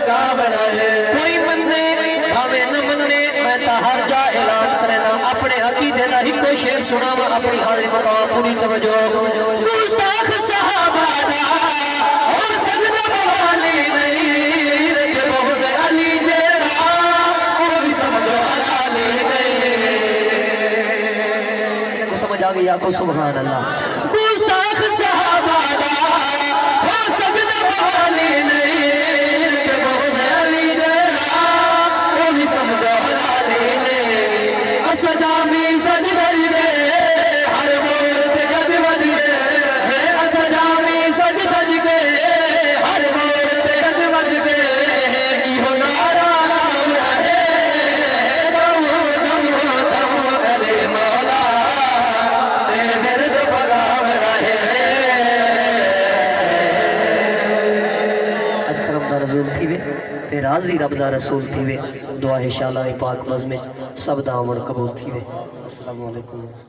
پگا بڑھائے کوئی مننے ہمیں نہ مننے میں تا ہر جا اعلان کرنا اپنے عقیدے دا ہی کوئی شعر سنا میں اپنی حاضری مقام پوری توجہ گستاخ صحابہ دا اور سجدہ بوالی نہیں رکھے بہت علی جیرا وہ بھی سمجھو علی نہیں کو سمجھ آگئی آپ کو سبحان اللہ گستاخ صحابہ دا اور سجدہ بوالی نہیں رکھے بہت علی جیرا وہ بھی سمجھو علی نہیں سجامی سج گئی گئے ہر مورت گج بج گئے سجامی سج گج گئے ہر مورت گج بج گئے کی ہو نارا رہے دم دم دم علی مولا میرے مرد پگام رہے اج کرم دا رسول تھی وے تے راضی رب دا رسول تھی وے دعا ہے شالہ پاک مزمج سب دا عمر قبول تھی وے السلام علیکم